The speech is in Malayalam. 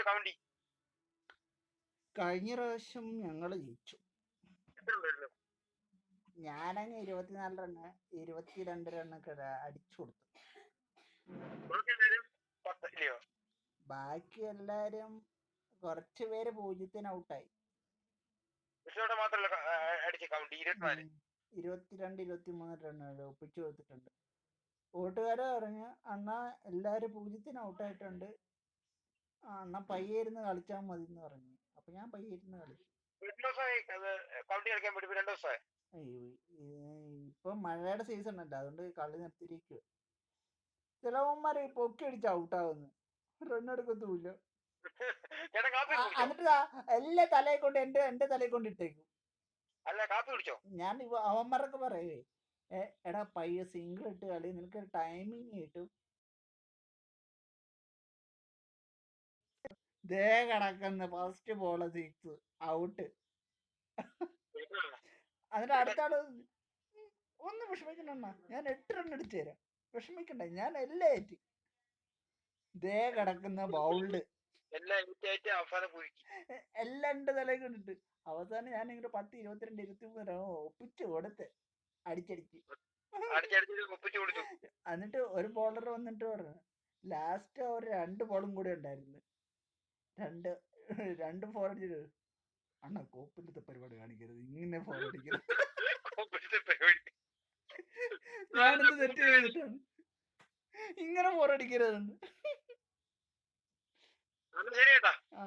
കൗണ്ടി? കഴിഞ്ഞ പ്രാവശ്യം ഞങ്ങൾ ജയിച്ചു. ഞാനങ്ങ് 24 റണ്ണ് 22 റണ്ണൊക്കെ അടിച്ചു കൊടുത്തു. ബാക്കി എല്ലാരും കുറച്ച് പേര് 0-ന് ഔട്ടായി. 22-23 റണ്ണ് ഒപ്പിച്ചു കൊടുത്തിട്ടുണ്ട്. കൂട്ടുകാരെ പറഞ്ഞ് അണ്ണ എല്ലാരും 0-ന് ഔട്ടായിട്ടുണ്ട്, അണ്ണ പയ്യെ ഇരുന്ന് കളിച്ചാൽ മതി എന്ന് പറഞ്ഞു. അപ്പൊ ഞാൻ പയ്യെ ഇരുന്ന് കളിച്ചു. ഇപ്പൊ മഴയുടെ സീസൺ അല്ല, അതുകൊണ്ട് കളി നിർത്തിയിരിക്കുക. ചിലവന്മാര് പൊക്കി അടിച്ച് ഔട്ടാവുന്നു, റണ്ണെടുക്കത്തുമില്ല. എന്നിട്ട് എല്ലാ തലയെ കൊണ്ട് എന്റെ തലയെ കൊണ്ട് ഇട്ടേക്കും. ഞാൻ അവന്മാരൊക്കെ പറയേ, എടാ പയ്യെ സിംഗിൾ ഇട്ട് കളി, നിനക്ക് ടൈമിങ് കിട്ടും. ദേ കിടക്കുന്ന ഫസ്റ്റ് ബോള് 6 ഔട്ട്. എന്നിട്ട് അടുത്ത ആള് ഒന്ന് വിഷമിക്കണ്ട, ഞാൻ 8 റൺ അടിച്ചു തരാം, വിഷമിക്കണ്ട, ഞാൻ എല്ലാം ഏറ്റി. ദേ കിടക്കുന്ന ബൗൾഡ് എല്ലാം എന്റെ തലയിൽ കൊണ്ടിട്ട്. അവസാനം ഞാൻ ഇങ്ങനെ 10, 22, 23 ഒപ്പിച്ചു കൊടുത്ത് അടിച്ചടിച്ച്. എന്നിട്ട് ഒരു ബോളർ വന്നിട്ട് പറഞ്ഞു, ലാസ്റ്റ് ഒരു 2 ബോളും കൂടി ഉണ്ടായിരുന്നു, രണ്ട് ഫോർ അടിച്ചത്. അണ്ണ കോപ്പിലത്തെ പരിപാടി കാണിക്കരുത്, ഇങ്ങനെ ഫോർ അടിക്കരുത്. ഞാനെന്ത് തെറ്റ് ചെയ്തിട്ടാണ് ഇങ്ങനെ ഫോർ അടിക്കരുതെന്ന്. ആ